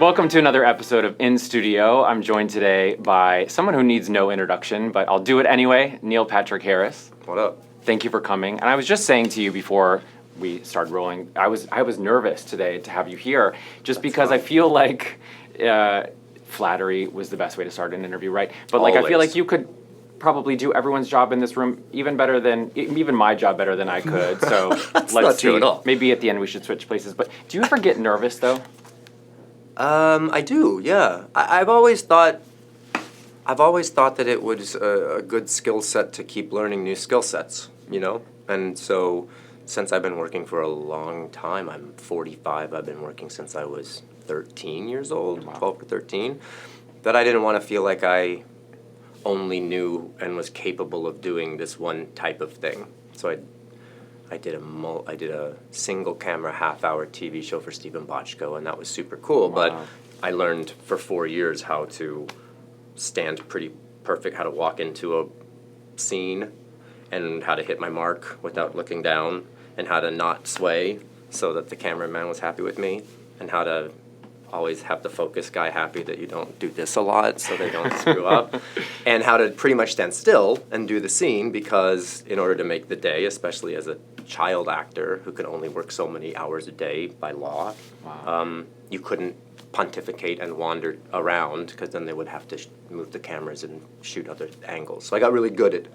Welcome to another episode of In Studio. I'm joined today by someone who needs no introduction, but I'll do it anyway, Neil Patrick Harris. What up? Thank you for coming. And I was just saying to you before we started rolling, I was nervous today to have you here, just because I feel like flattery was the best way to start an interview, right? But like I feel like you could probably do everyone's job in this room even my job better than I could. So That's let's not see. true at all. Maybe at the end we should switch places. But do you ever get nervous though? I do, yeah. I've always thought that it was a good skill set to keep learning new skill sets, you know? And so, since I've been working for a long time, I'm 45, I've been working since I was 13 years old, 12 or 13, that I didn't want to feel like I only knew and was capable of doing this one type of thing. So I did a single camera half-hour TV show for Stephen Bochco, and that was super cool. Wow. But I learned for 4 years how to stand pretty perfect, how to walk into a scene, and how to hit my mark without looking down, and how to not sway so that the cameraman was happy with me, and how to always have the focus guy happy that you don't do this a lot so they don't screw up, and how to pretty much stand still and do the scene, because in order to make the day, especially as a child actor who can only work so many hours a day by law, you couldn't pontificate and wander around, because then they would have to move the cameras and shoot other angles. So I got really good at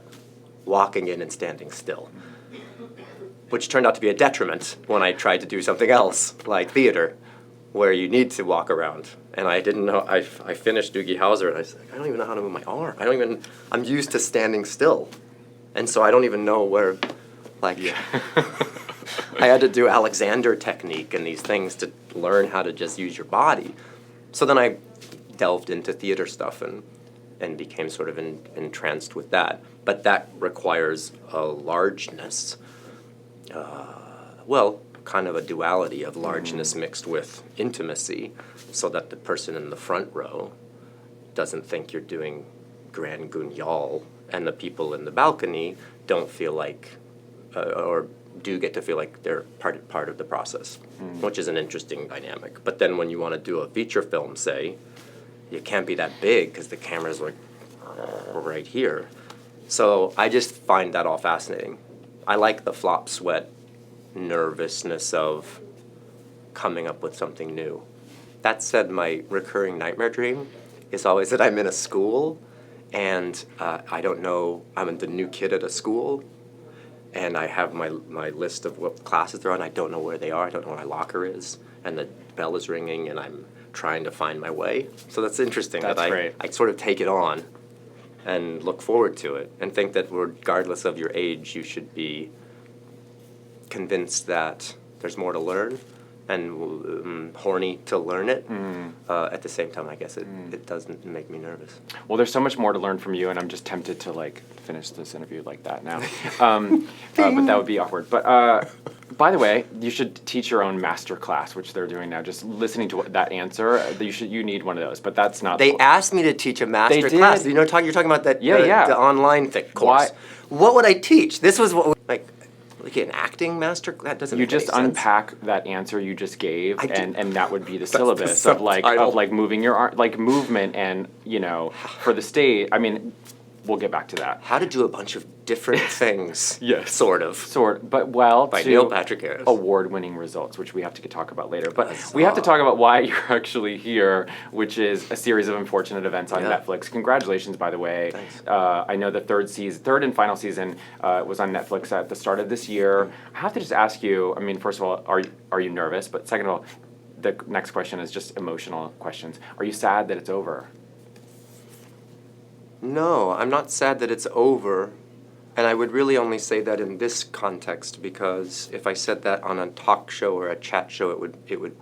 walking in and standing still, which turned out to be a detriment when I tried to do something else, like theater, where you need to walk around. And I didn't know, I finished Doogie Howser, and I was like, I don't even know how to move my arm. I'm used to standing still. And so I don't even know where, like, I had to do Alexander technique and these things to learn how to just use your body. So then I delved into theater stuff and became sort of entranced with that. But that requires a largeness, kind of a duality of largeness mixed with intimacy, so that the person in the front row doesn't think you're doing Grand Guignol, and the people in the balcony don't feel like, or do get to feel like they're part of the process, which is an interesting dynamic. But then when you want to do a feature film, say, you can't be that big because the camera's like right here. So I just find that all fascinating. I like the flop sweat nervousness of coming up with something new. That said, my recurring nightmare dream is always that I'm in a school and I don't know, I'm the new kid at a school, and I have my list of what classes they're on. I don't know where they are. I don't know where my locker is, and the bell is ringing and I'm trying to find my way. So that's interesting. That's great. I sort of take it on and look forward to it and think that regardless of your age, you should be convinced that there's more to learn and horny to learn it. At the same time, I guess it doesn't make me nervous. Well, there's so much more to learn from you, and I'm just tempted to like finish this interview like that now. But that would be awkward. But by the way, you should teach your own master class, which they're doing now. Just listening to that answer, you need one of those. But that's not. They asked me to teach a master class. You know, you're talking about that. The online course. What would I teach? This was like an acting master? That doesn't make any sense. You just unpack that answer you just gave, and that would be the syllabus of moving your arm, like movement, and for the stage. I mean, we'll get back to that. How to do a bunch of different things. Yes. Sort of. But by Neil Patrick Harris. Award-winning results, which we have to talk about later. But we have to talk about why you're actually here, which is a series of unfortunate events on Netflix. Congratulations, by the way. Thanks. I know the third and final season was on Netflix at the start of this year. I have to just ask you, I mean, first of all, are you nervous? But second of all, the next question is just emotional questions. Are you sad that it's over? No, I'm not sad that it's over. And I would really only say that in this context, because if I said that on a talk show or a chat show, it would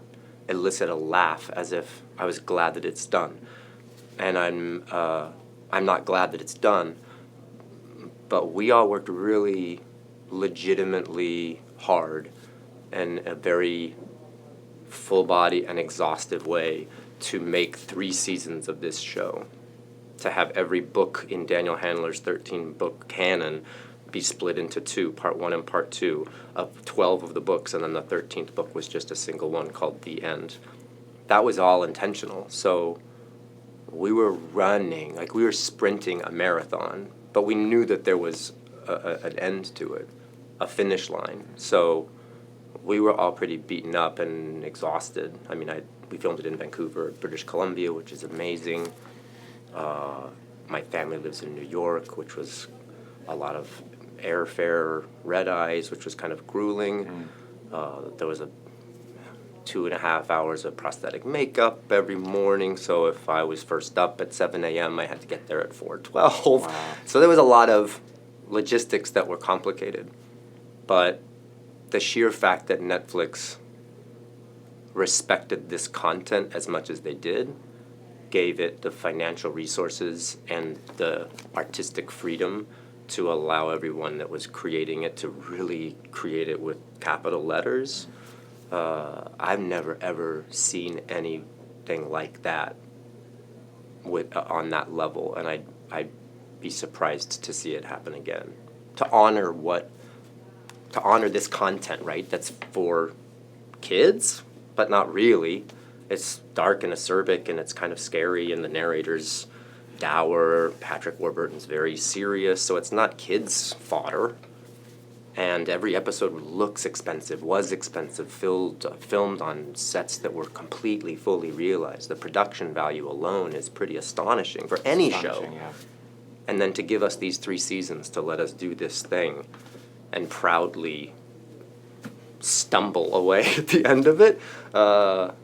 elicit a laugh, as if I was glad that it's done. And I'm not glad that it's done, but we all worked really legitimately hard in a very full body and exhaustive way to make 3 seasons of this show. To have every book in Daniel Handler's 13-book canon be split into 2, part 1 and part 2, of 12 of the books, and then the 13th book was just a single one called The End. that was all intentional. So we were running, like we were sprinting a marathon, but we knew that there was an end to it, a finish line. So we were all pretty beaten up and exhausted. I mean, we filmed it in Vancouver, British Columbia, which is amazing. My family lives in New York, which was a lot of airfare, red eyes, which was kind of grueling. There was 2.5 hours of prosthetic makeup every morning. So if I was first up at 7 a.m., I had to get there at 4:12. Wow. So there was a lot of logistics that were complicated. But the sheer fact that Netflix respected this content as much as they did gave it the financial resources and the artistic freedom to allow everyone that was creating it to really create it with capital letters. I've never ever seen anything like that on that level, and I'd be surprised to see it happen again. To honor this content, right? That's for kids, but not really. It's dark and acerbic, and it's kind of scary, and the narrator's dour. Patrick Warburton's very serious, so it's not kids' fodder. And every episode was expensive, filmed on sets that were completely, fully realized. The production value alone is pretty astonishing for any show. Yeah. And then to give us these 3 seasons to let us do this thing and proudly stumble away at the end of it, I'll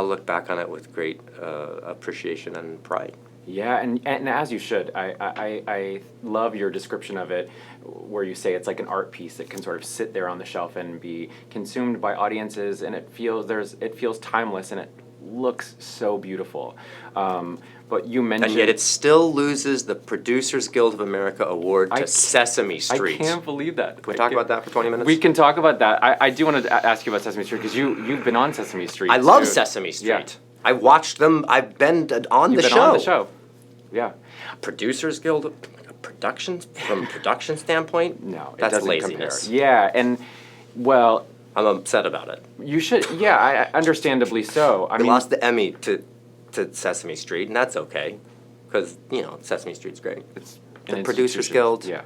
look back on it with great appreciation and pride. Yeah, and as you should. I love your description of it, where you say it's like an art piece that can sort of sit there on the shelf and be consumed by audiences, and it feels timeless, and it looks so beautiful. But you mentioned, and yet it still loses the Producers Guild of America award to Sesame Street. I can't believe that. Can we talk about that for 20 minutes? We can talk about that. I do want to ask you about Sesame Street, because you've been on Sesame Street. I love too. Sesame Street. Yeah. I watched them. I've been on You've the been show. on the show. Yeah. Producers Guild, from production standpoint, No, it that's doesn't laziness. compare. Yeah, and well, I'm upset about it. you should. Yeah, I understandably so. I We mean, lost the Emmy to Sesame Street, and that's okay, because Sesame Street's great. it's The an Producers institution. Guild. Yeah,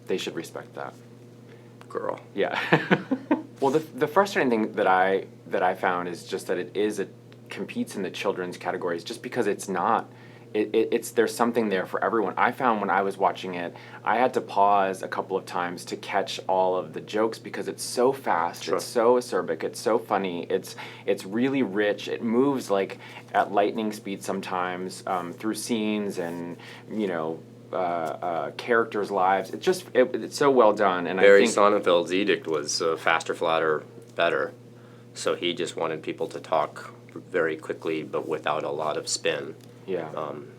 they should respect that. Girl. Yeah. Well, the frustrating thing that I found is just that it competes in the children's categories, just because it's not. It's there's something there for everyone. I found when I was watching it, I had to pause a couple of times to catch all of the jokes, because it's so fast, Sure. It's so acerbic, it's so funny, it's really rich. It moves like at lightning speed sometimes, through scenes and characters' lives. It's so well done, and Barry I think Sonnenfeld's edict was faster, flatter, better. So he just wanted people to talk very quickly, but without a lot of spin. yeah.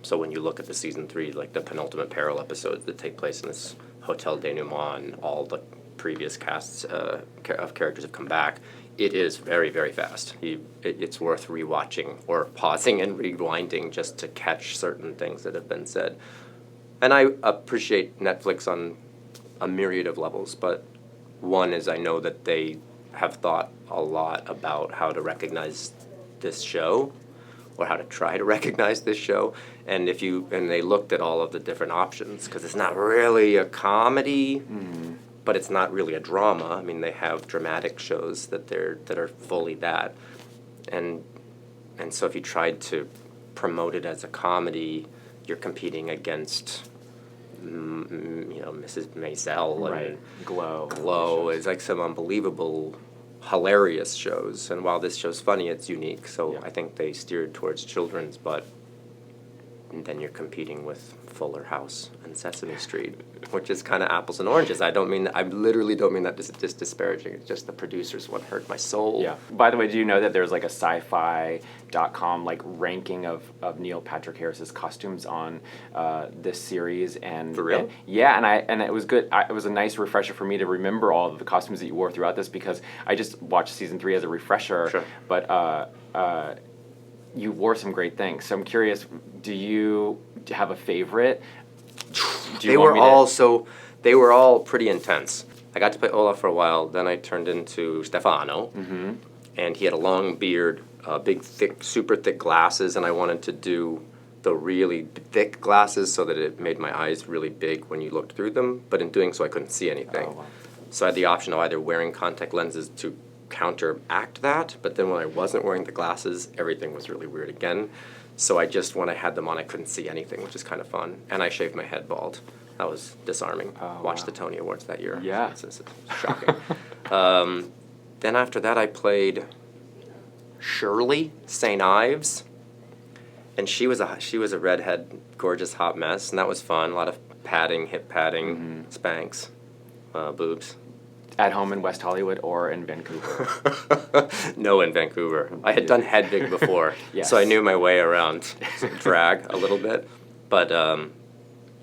So when you look at the season 3, like the penultimate Peril episodes that take place in this hotel denouement, and all the previous casts of characters have come back, it is very, very fast. It's worth rewatching or pausing and rewinding just to catch certain things that have been said. And I appreciate Netflix on a myriad of levels, but one is I know that they have thought a lot about how to recognize this show, or how to try to recognize this show, and they looked at all of the different options, because it's not really a comedy, but it's not really a drama. I mean, they have dramatic shows that are fully that, and so if you tried to promote it as a comedy, you're competing against Mrs. Maisel Right. and Glow. is like some unbelievable, hilarious shows. And while this show's funny, it's unique. So Yeah. I think they steered towards children's, but then you're competing with Fuller House and Sesame Street, which is kind of apples and oranges. I literally don't mean that just disparaging. It's just the producers one hurt my soul. Yeah. By the way, do you know that there's like a sci-fi.com like ranking of Neil Patrick Harris's costumes on this series? And For real? and it was good. It was a nice refresher for me to remember all of the costumes that you wore throughout this, because I just watched season 3 as a refresher. Sure. But you wore some great things. So I'm curious, do you have a favorite? They were all pretty intense. I got to play Olaf for a while, then I turned into Stefano. and he had a long beard, big, thick, super thick glasses, and I wanted to do the really thick glasses so that it made my eyes really big when you looked through them, but in doing so I couldn't see anything. Oh, wow. So I had the option of either wearing contact lenses to counteract that, but then when I wasn't wearing the glasses, everything was really weird again. So when I had them on, I couldn't see anything, which is kind of fun. And I shaved my head bald. That was disarming. Oh, Watched wow. the Tony Awards that year. Yeah. It's shocking. Then after that, I played Shirley St. Ives, and she was a redhead, gorgeous hot mess, and that was fun. A lot of padding, hip padding, Spanx, boobs. At home in West Hollywood or in Vancouver? No, in Vancouver. I had done Hedvig before, Yes. so I knew my way around drag a little bit, but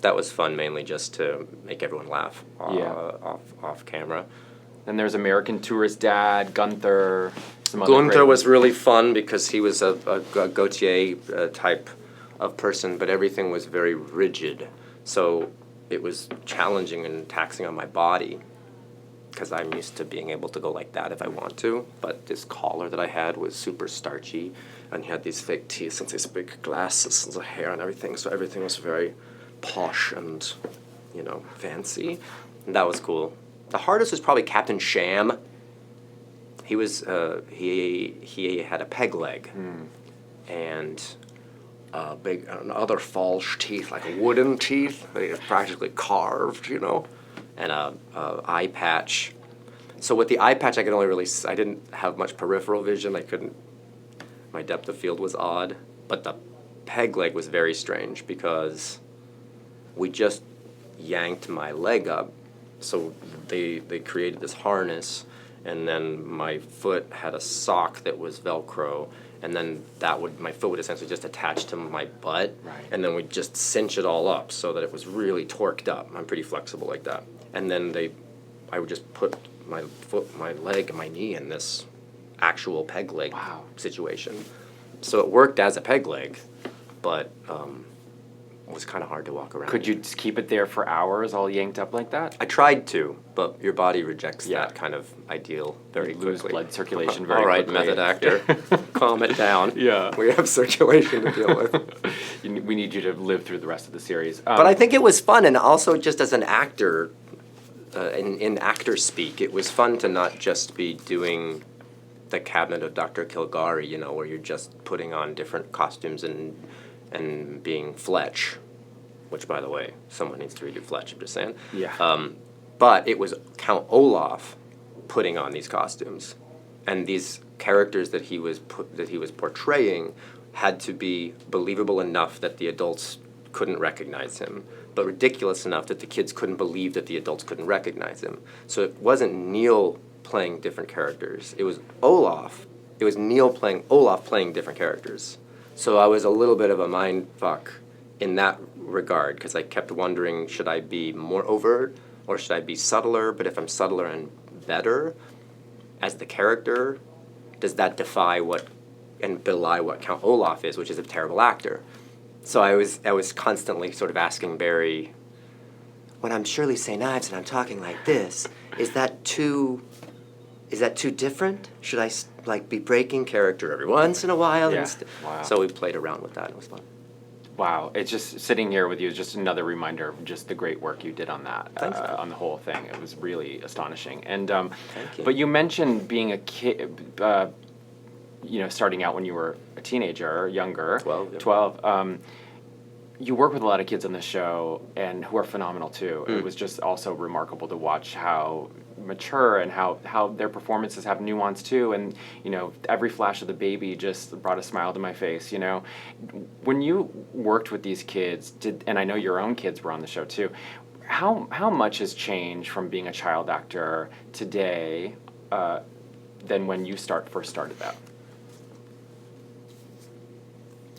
that was fun mainly just to make everyone laugh off camera. Then there's American Tourist Dad, Gunther, some other Gunther great- was really fun because he was a Gautier type of person, but everything was very rigid. So it was challenging and taxing on my body because I'm used to being able to go like that if I want to. But this collar that I had was super starchy, and he had these fake teeth and these big glasses and the hair and everything. So everything was very posh and, fancy. And that was cool. The hardest was probably Captain Sham. He was he had a peg leg and big other false teeth, like wooden teeth. They were practically carved, and a eye patch. So with the eye patch, I didn't have much peripheral vision. My depth of field was odd, but the peg leg was very strange because we just yanked my leg up. So they created this harness, and then my foot had a sock that was Velcro, and then my foot would essentially just attach to my butt, Right. and then we'd just cinch it all up so that it was really torqued up. I'm pretty flexible like that. And then I would just put my foot, my leg, and my knee in this actual peg leg Wow. situation. So it worked as a peg leg, but it was kind of hard to walk around. Could you just keep it there for hours all yanked up like that? I tried to, but your body rejects Yeah. that kind of ideal very You lose quickly. blood circulation very All right, quickly. method actor, calm it down. Yeah. We have circulation to deal with. We need you to live through the rest of the series. But I think it was fun, and also just as an actor, in actor speak, it was fun to not just be doing the Cabinet of Dr. Kilgary, where you're just putting on different costumes and being Fletch, which, by the way, someone needs to redo Fletch, I'm just saying. Yeah. But it was Count Olaf putting on these costumes, and these characters that he was portraying had to be believable enough that the adults couldn't recognize him, but ridiculous enough that the kids couldn't believe that the adults couldn't recognize him. So it wasn't Neil playing different characters. It was Olaf. It was Neil playing Olaf playing different characters. So I was a little bit of a mind fuck in that regard, because I kept wondering, should I be more overt or should I be subtler? But if I'm subtler and better as the character, does that defy and belie what Count Olaf is, which is a terrible actor? So I was constantly sort of asking Barry, when I'm Shirley St. Ives and I'm talking like this, is that too different? Should I be breaking character every once in a while? Yeah. Wow. So we played around with that. It was fun. Wow, it's just sitting here with you is just another reminder of just the great work you did on that, Thanks, man. on the whole thing. It was really astonishing. And Thank you. but you mentioned being a kid, starting out when you were a teenager or younger. 12, yeah. 12. You work with a lot of kids on this show, and who are phenomenal too. It was just also remarkable to watch how mature and how their performances have nuance too. And every flash of the baby just brought a smile to my face. When you worked with these kids, and I know your own kids were on the show too. How much has changed from being a child actor today than when you first started that?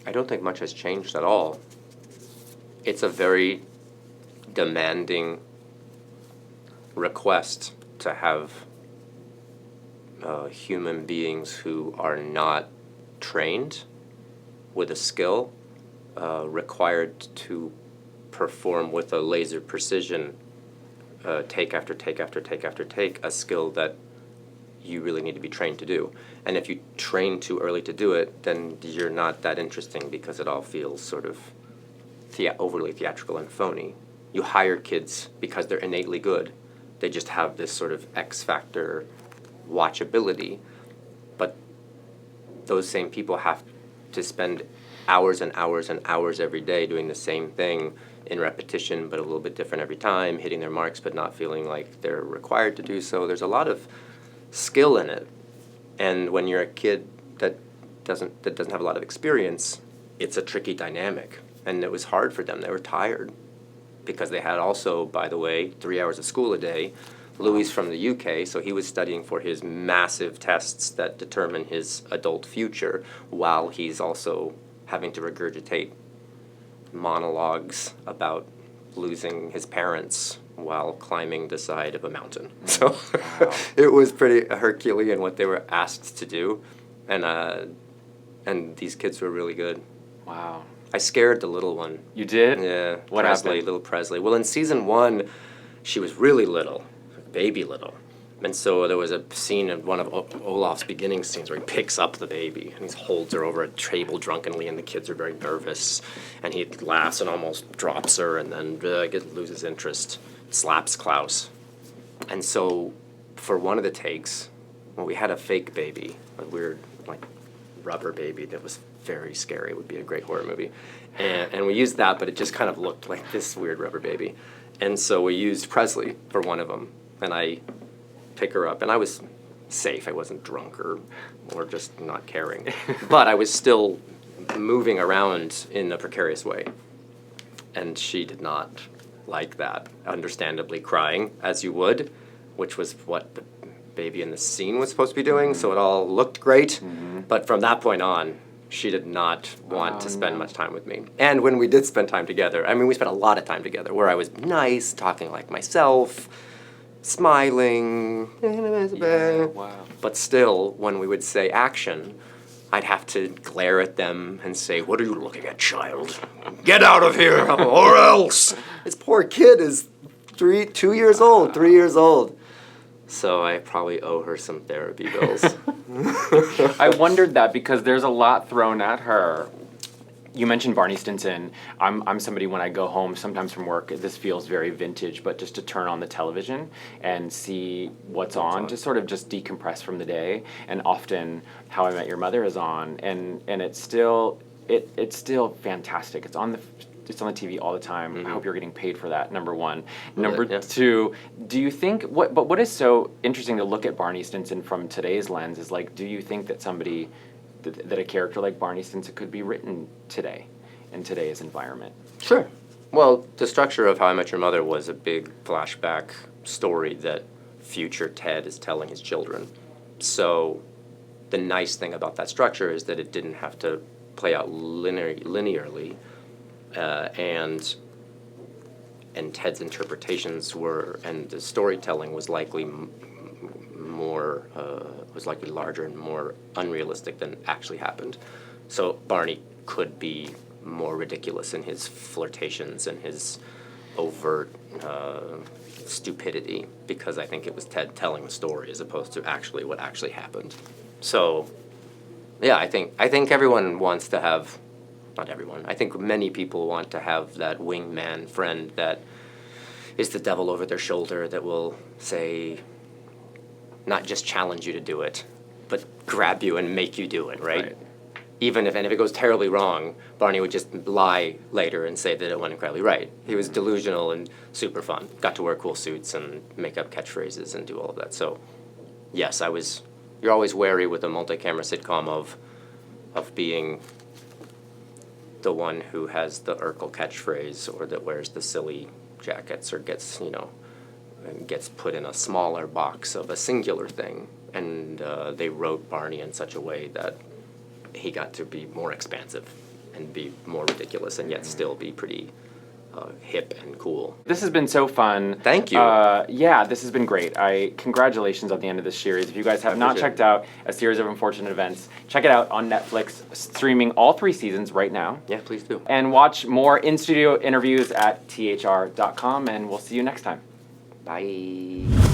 I don't think much has changed at all. It's a very demanding request to have human beings who are not trained with a skill required to perform with a laser precision take after take after take after take, a skill that you really need to be trained to do. And if you train too early to do it, then you're not that interesting because it all feels sort of overly theatrical and phony. You hire kids because they're innately good. They just have this sort of X factor watchability. But those same people have to spend hours and hours and hours every day doing the same thing in repetition, but a little bit different every time, hitting their marks but not feeling like they're required to do so. There's a lot of skill in it. And when you're a kid that doesn't have a lot of experience, it's a tricky dynamic. And it was hard for them. They were tired because they had also, by the way, 3 hours of school a day. Louis from the UK, so he was studying for his massive tests that determine his adult future while he's also having to regurgitate monologues about losing his parents while climbing the side of a mountain. So it was pretty Herculean what they were asked to do, and these kids were really good. Wow. I scared the little one. You did? Yeah. What happened? Little Presley. Well, in season 1, she was really little, baby little. And so there was a scene in one of Olaf's beginning scenes where he picks up the baby and he holds her over a table drunkenly, and the kids are very nervous, and he laughs and almost drops her, and then loses interest, slaps Klaus. And so for one of the takes, well, we had a fake baby, a weird like rubber baby that was very scary. It would be a great horror movie. And we used that, but it just kind of looked like this weird rubber baby. And so we used Presley for one of them, and I pick her up, and I was safe. I wasn't drunk or just not caring. But I was still moving around in a precarious way. And she did not like that, understandably crying, as you would, which was what the baby in the scene was supposed to be doing, so it all looked great. But from that point on, she did not want to spend much time with me. And when we did spend time together, I mean, we spent a lot of time together, where I was nice, talking like myself, smiling, Wow. but still, when we would say action, I'd have to glare at them and say, "What are you looking at, child? Get out of here, or else!" This poor kid is 3 years old. So I probably owe her some therapy bills. I wondered that because there's a lot thrown at her. You mentioned Barney Stinson. I'm somebody, when I go home, sometimes from work, this feels very vintage, but just to turn on the television and see what's on, to sort of just decompress from the day. And often How I Met Your Mother is on, and it's still fantastic. It's on the TV all the time. I hope you're getting paid for that, number one. Number two, do you think, what is so interesting to look at Barney Stinson from today's lens is, like, do you think that that a character like Barney Stinson could be written today, in today's environment? Sure. Well, the structure of How I Met Your Mother was a big flashback story that future Ted is telling his children. So the nice thing about that structure is that it didn't have to play out linearly, and Ted's interpretations were, and the storytelling was likely larger and more unrealistic than actually happened. So Barney could be more ridiculous in his flirtations and his overt stupidity, because I think it was Ted telling the story as opposed to what actually happened. So, yeah, I think everyone wants to have, not everyone, I think many people want to have that wingman friend that is the devil over their shoulder that will say, not just challenge you to do it, but grab you and make you do it, right? Even if it goes terribly wrong, Barney would just lie later and say that it went incredibly right. He was delusional and super fun. Got to wear cool suits and make up catchphrases and do all of that. So, yes, you're always wary with a multi-camera sitcom of being the one who has the Urkel catchphrase, or that wears the silly jackets, or gets put in a smaller box of a singular thing. And they wrote Barney in such a way that he got to be more expansive and be more ridiculous, and yet still be pretty hip and cool. This has been so fun. Thank you. Yeah, this has been great. Congratulations on the end of this series. If you guys have not checked out A Series of Unfortunate Events, check it out on Netflix, streaming all 3 seasons right now. Yeah, please do. And watch more in-studio interviews at thr.com, and we'll see you next time. Bye.